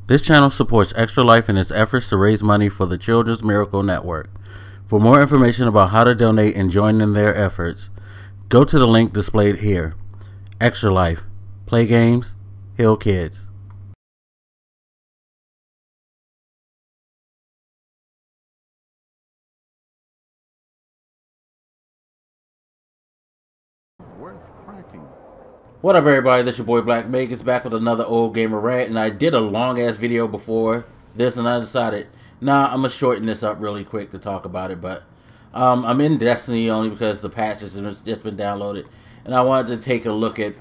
This channel supports Extra Life in its efforts to raise money for the Children's Miracle Network. For more information about how to donate and join in their efforts, go to the link displayed here. Extra Life. Play games, heal kids. Worth cracking. What up, everybody? This your boy Black Megan's back with another old gamer rant, and I did a long ass video before this, and I decided, nah, I'm gonna shorten this up really quick to talk about it. But I'm in Destiny only because the patches have just been downloaded, and I wanted to take a look at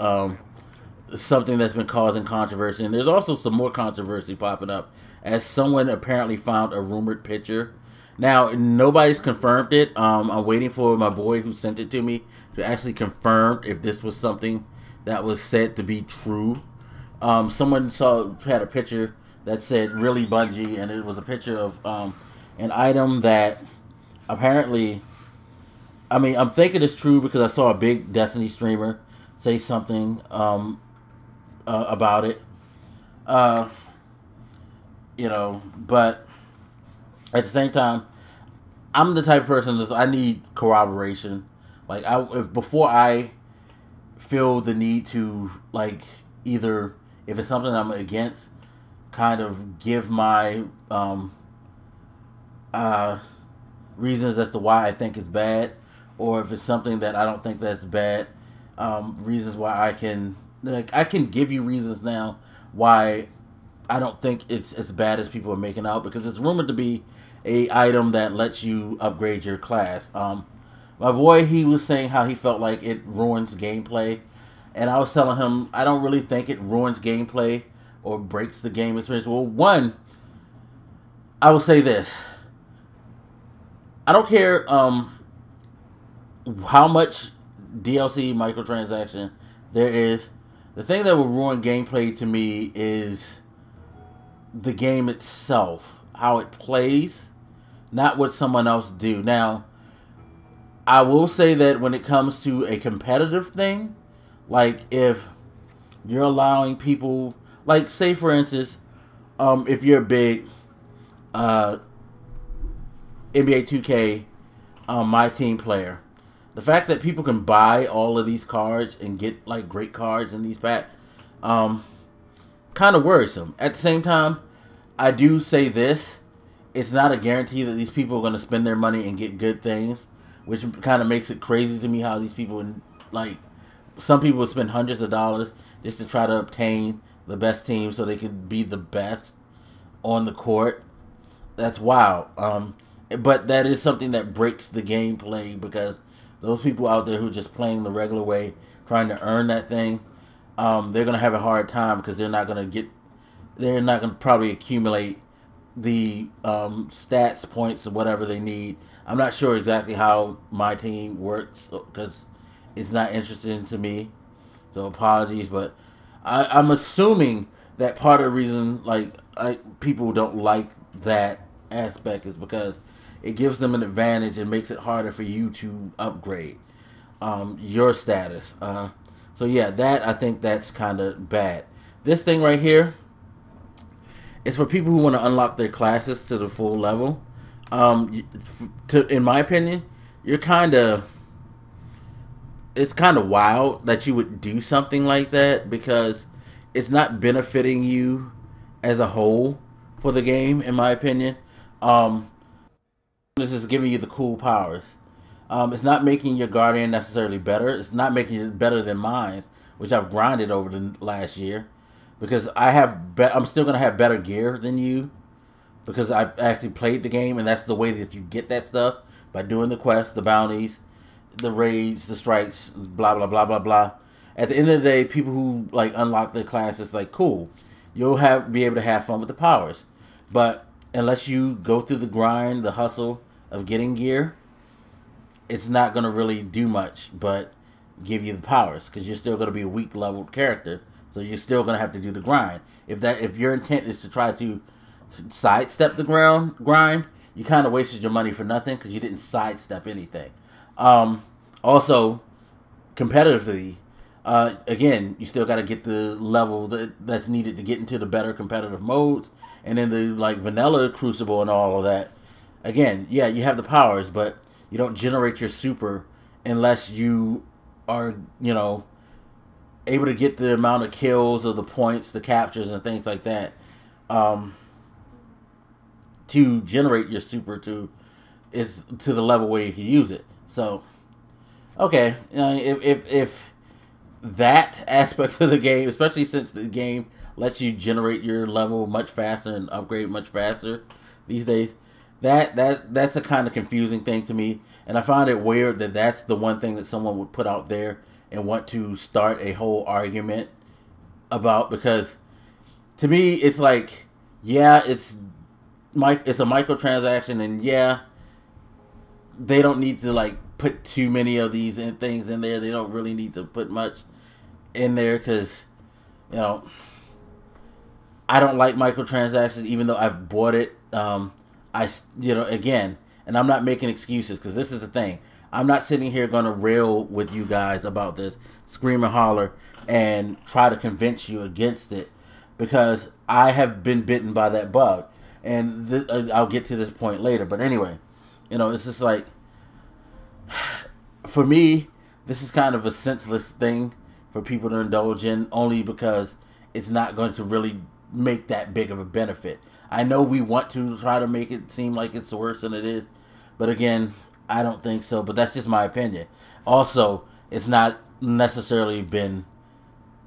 something that's been causing controversy. And there's also some more controversy popping up as someone apparently found a rumored picture. Now, nobody's confirmed it. I'm waiting for my boy who sent it to me to actually confirm if this was something that was said to be true. Someone had a picture that said "Really Bungie," and it was a picture of an item that apparently, I mean, I'm thinking it's true because I saw a big Destiny streamer say something about it. You know, but at the same time, I'm the type of person that I need corroboration. Like, before I feel the need to, like, either, if it's something I'm against, kind of give my reasons as to why I think it's bad, or if it's something that I don't think that's bad, reasons why I can give you reasons now why I don't think it's as bad as people are making out, because it's rumored to be a item that lets you upgrade your class. My boy, he was saying how he felt like it ruins gameplay, and I was telling him I don't really think it ruins gameplay or breaks the game experience. Well, one, I will say this: I don't care how much DLC microtransaction there is. The thing that will ruin gameplay to me is the game itself, how it plays, not what someone else do. Now, I will say that when it comes to a competitive thing, like if you're allowing people, like say for instance, if you're a big NBA 2K My Team player, the fact that people can buy all of these cards and get like great cards in these packs, kind of worrisome. At the same time, I do say this: it's not a guarantee that these people are going to spend their money and get good things, which kind of makes it crazy to me how these people, like, some people spend hundreds of dollars just to try to obtain the best team so they can be the best on the court. That's wild. But that is something that breaks the gameplay, because those people out there who are just playing the regular way, trying to earn that thing, they're going to have a hard time because they're not going to probably accumulate the stats, points, or whatever they need. I'm not sure exactly how my team works because it's not interesting to me, so apologies. But I'm assuming that part of the reason people don't like that aspect is because it gives them an advantage and makes it harder for you to upgrade your status. So yeah, I think that's kind of bad. This thing right here, it's for people who want to unlock their classes to the full level. In my opinion, it's kind of wild that you would do something like that, because it's not benefiting you as a whole for the game, in my opinion. This is giving you the cool powers. It's not making your Guardian necessarily better. It's not making it better than mine, which I've grinded over the last year. Because I'm still going to have better gear than you, because I actually played the game, and that's the way that you get that stuff, by doing the quests, the bounties, the raids, the strikes, blah, blah, blah, blah, blah. At the end of the day, people who like unlock their classes, like, cool, you'll be able to have fun with the powers. But unless you go through the grind, the hustle of getting gear, it's not going to really do much but give you the powers, because you're still going to be a weak leveled character. So you're still going to have to do the grind. If your intent is to try to sidestep the grind, you kind of wasted your money for nothing, because you didn't sidestep anything. Also, competitively, Again, you still got to get the level that's needed to get into the better competitive modes, and then the like vanilla Crucible and all of that. Again, yeah, you have the powers, but you don't generate your super unless you are, you know, able to get the amount of kills or the points, the captures, and things like that, to generate your super to the level where you can use it. So, okay, if that aspect of the game, especially since the game lets you generate your level much faster and upgrade much faster these days, that's a kind of confusing thing to me, and I find it weird that that's the one thing that someone would put out there and want to start a whole argument about, because to me it's like, yeah, it's a microtransaction, and yeah, they don't need to like put too many of these things in there. They don't really need to put much in there, because, you know, I don't like microtransactions, even though I've bought it. Again, and I'm not making excuses, because this is the thing. I'm not sitting here going to rail with you guys about this, scream and holler, and try to convince you against it, because I have been bitten by that bug. And I'll get to this point later. But anyway, you know, it's just like, for me, this is kind of a senseless thing for people to indulge in, only because it's not going to really make that big of a benefit. I know we want to try to make it seem like it's worse than it is, but again, I don't think so. But that's just my opinion. Also, it's not necessarily been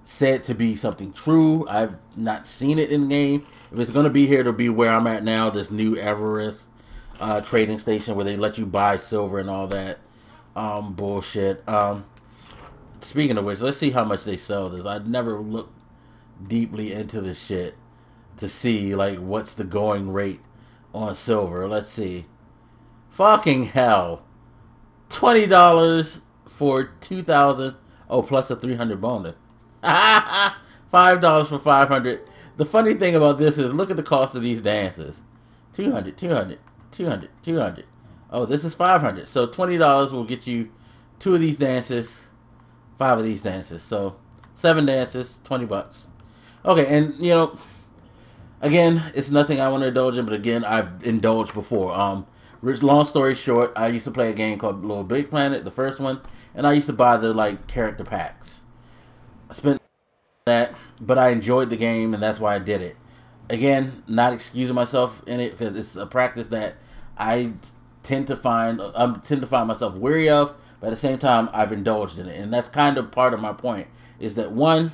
said to be something true. I've not seen it in the game. If it's going to be here, it'll be where I'm at now, this new Everest trading station where they let you buy silver and all that bullshit. Speaking of which, let's see how much they sell this. I'd never looked deeply into this shit to see like what's the going rate on silver. Let's see. Fucking hell. $20 for 2,000. Oh, plus a 300 bonus. $5 for 500. The funny thing about this is, look at the cost of these dances. 200, 200, 200, 200. Oh, this is 500. So $20 will get you 2 of these dances, 5 of these dances. So 7 dances, $20. Okay, and you know, again, it's nothing I want to indulge in, but again, I've indulged before. Long story short, I used to play a game called Little Big Planet, the first one, and I used to buy the like character packs. I spent that, but I enjoyed the game, and that's why I did it. Again, not excusing myself in it, because it's a practice that I tend to find myself weary of, but at the same time, I've indulged in it, and that's kind of part of my point. Is that one?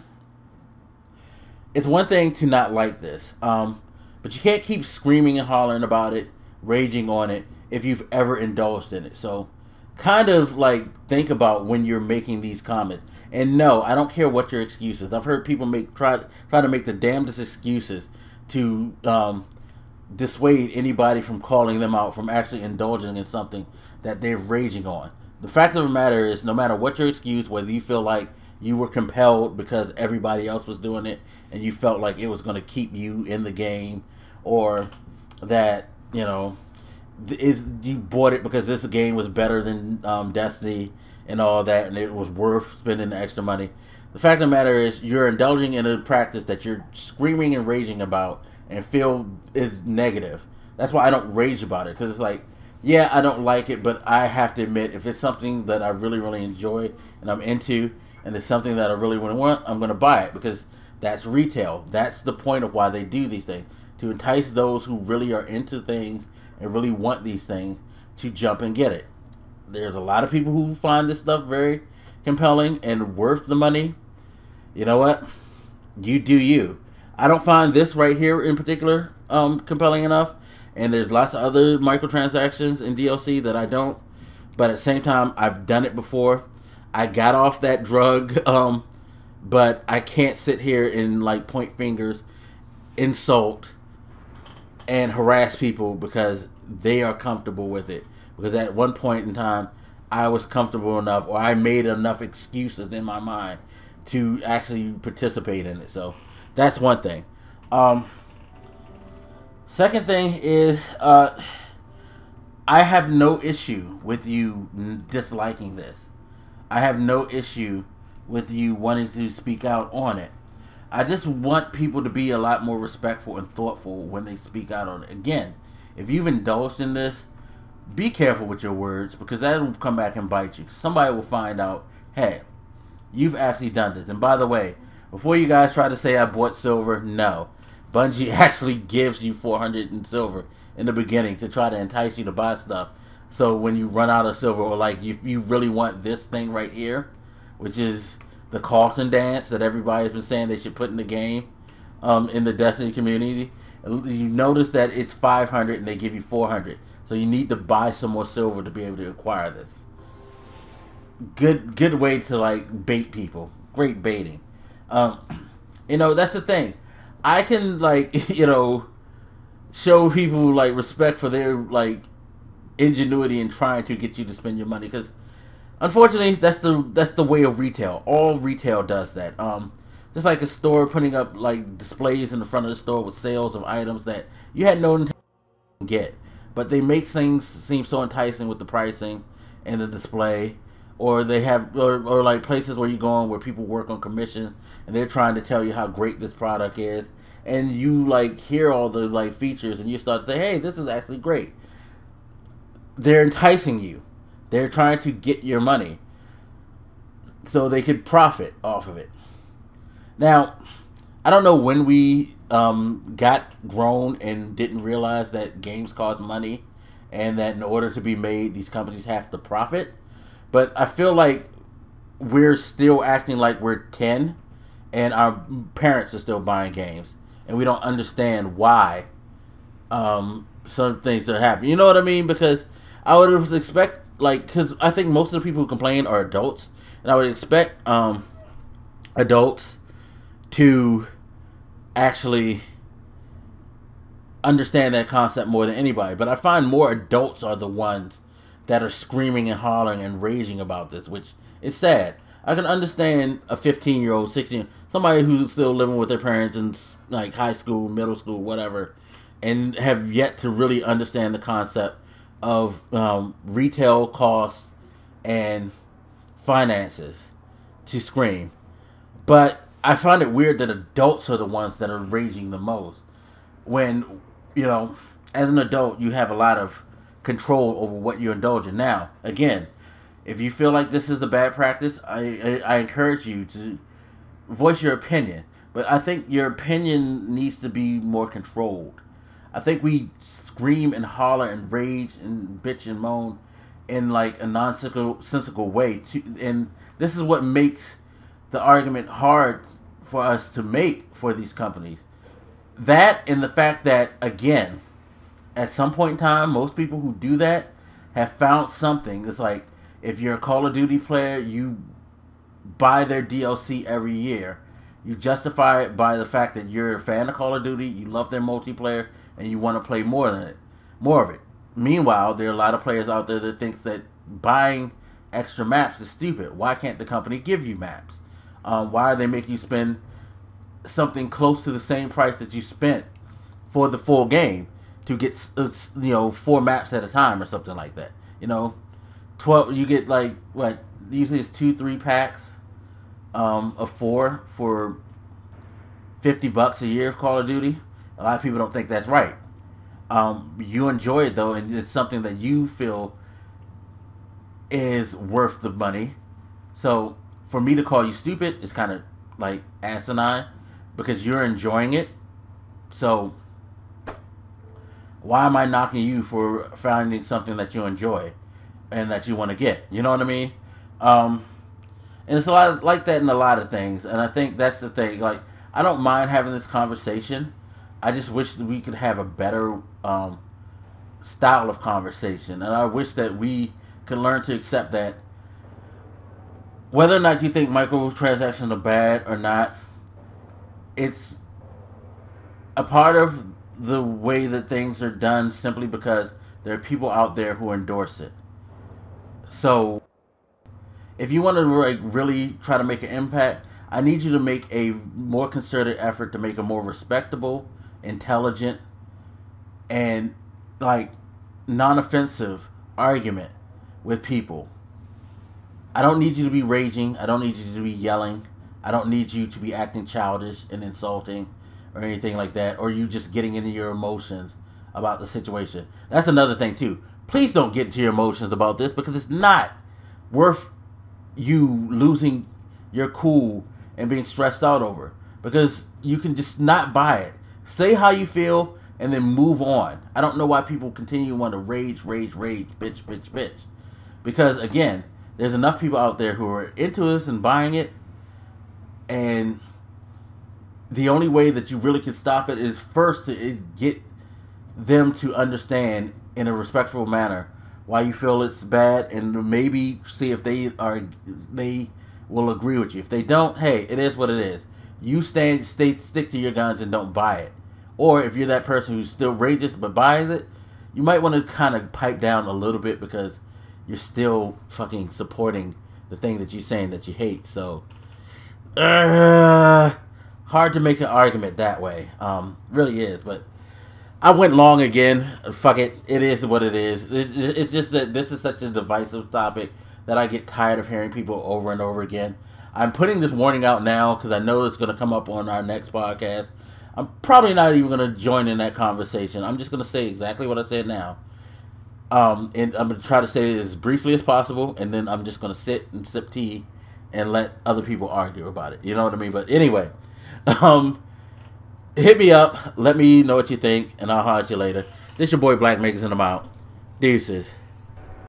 It's one thing to not like this, but you can't keep screaming and hollering about it, raging on it, if you've ever indulged in it. So, kind of like think about when you're making these comments. And no, I don't care what your excuse is. I've heard people try to make the damnedest excuses to dissuade anybody from calling them out from actually indulging in something that they're raging on. The fact of the matter is, no matter what your excuse, whether you feel like you were compelled because everybody else was doing it and you felt like it was going to keep you in the game, or that, you know, you bought it because this game was better than Destiny and all that, and it was worth spending the extra money. The fact of the matter is, you're indulging in a practice that you're screaming and raging about and feel is negative. That's why I don't rage about it, because it's like, yeah, I don't like it, but I have to admit, if it's something that I really, really enjoy and I'm into, and it's something that I really want, I'm going to buy it, because that's retail. That's the point of why they do these things, to entice those who really are into things and really want these things to jump and get it. There's a lot of people who find this stuff very compelling and worth the money. You know what? You do you. I don't find this right here in particular compelling enough, and there's lots of other microtransactions in DLC that I don't. But at the same time, I've done it before. I got off that drug, but I can't sit here and like point fingers, insult, and harass people because they are comfortable with it. Because at one point in time, I was comfortable enough, or I made enough excuses in my mind to actually participate in it. So that's one thing. Second thing is, I have no issue with you disliking this. I have no issue with you wanting to speak out on it. I just want people to be a lot more respectful and thoughtful when they speak out on it. Again, if you've indulged in this, be careful with your words, because that will come back and bite you. Somebody will find out, hey, you've actually done this. And by the way, before you guys try to say I bought silver, no. Bungie actually gives you 400 in silver in the beginning to try to entice you to buy stuff. So when you run out of silver, or like you really want this thing right here, which is the caution dance that everybody's been saying they should put in the game, in the Destiny community, you notice that it's 500 and they give you 400. So you need to buy some more silver to be able to acquire this. Good way to like bait people. Great baiting. You know, that's the thing. I can like, you know, show people like respect for their like ingenuity in trying to get you to spend your money, because unfortunately that's the way of retail. All retail does that. Just like a store putting up like displays in the front of the store with sales of items that you had no intention to get, but they make things seem so enticing with the pricing and the display. Or they have, or like places where you go on where people work on commission and they're trying to tell you how great this product is, and you like hear all the like features and you start to say, hey, this is actually great. They're enticing you. They're trying to get your money so they could profit off of it. Now, I don't know when we got grown and didn't realize that games cost money and that in order to be made, these companies have to profit. But I feel like we're still acting like we're 10 and our parents are still buying games. And we don't understand why some things are happening. You know what I mean? Because I would expect, like, because I think most of the people who complain are adults. And I would expect adults to actually understand that concept more than anybody. But I find more adults are the ones that are screaming and hollering and raging about this, which is sad. I can understand a 15-year-old, 16, somebody who's still living with their parents in like high school, middle school, whatever, and have yet to really understand the concept of retail costs and finances to scream. But I find it weird that adults are the ones that are raging the most. When, you know, as an adult, you have a lot of control over what you indulge in. Now, again, if you feel like this is a bad practice, I encourage you to voice your opinion. But I think your opinion needs to be more controlled. I think we scream and holler and rage and bitch and moan in like a nonsensical way. And this is what makes the argument hard for us to make for these companies. That and the fact that, again, at some point in time, most people who do that have found something. It's like, if you're a Call of Duty player, you buy their DLC every year. You justify it by the fact that you're a fan of Call of Duty, you love their multiplayer, and you want to play more of it. Meanwhile, there are a lot of players out there that thinks that buying extra maps is stupid. Why can't the company give you maps? Why are they making you spend something close to the same price that you spent for the full game to get, 4 maps at a time or something like that? 12. You get like what usually it's 2-3 packs of 4 for $50 a year of Call of Duty. A lot of people don't think that's right. You enjoy it though, and it's something that you feel is worth the money. So for me to call you stupid is kind of like asinine because you're enjoying it. So why am I knocking you for finding something that you enjoy and that you want to get? You know what I mean? And it's a lot like that in a lot of things. And I think that's the thing. Like, I don't mind having this conversation. I just wish that we could have a better style of conversation. And I wish that we could learn to accept that whether or not you think microtransactions are bad or not, it's a part of the way that things are done simply because there are people out there who endorse it. So if you want to really try to make an impact, I need you to make a more concerted effort to make a more respectable, intelligent, and like non-offensive argument with people. I don't need you to be raging. I don't need you to be yelling. I don't need you to be acting childish and insulting or anything like that, or you just getting into your emotions about the situation. That's another thing too. Please don't get into your emotions about this, because it's not worth you losing your cool and being stressed out over, because you can just not buy it. Say how you feel and then move on. I don't know why people continue to want to rage, bitch. Because again, there's enough people out there who are into this and buying it, and the only way that you really can stop it is first to get them to understand in a respectful manner why you feel it's bad, and maybe see if they will agree with you. If they don't, hey, it is what it is. You stick to your guns and don't buy it. Or if you're that person who's still rages but buys it, you might want to kind of pipe down a little bit, because you're still fucking supporting the thing that you're saying that you hate. So hard to make an argument that way. Really is. But I went long again. Fuck it. It is what it is. It's just that this is such a divisive topic that I get tired of hearing people over and over again. I'm putting this warning out now because I know it's going to come up on our next podcast. I'm probably not even going to join in that conversation. I'm just going to say exactly what I said now. And I'm going to try to say it as briefly as possible, and then I'm just going to sit and sip tea and let other people argue about it. You know what I mean? But anyway, hit me up. Let me know what you think, and I'll holler at you later. This your boy Black Makers, and I'm out. Deuces.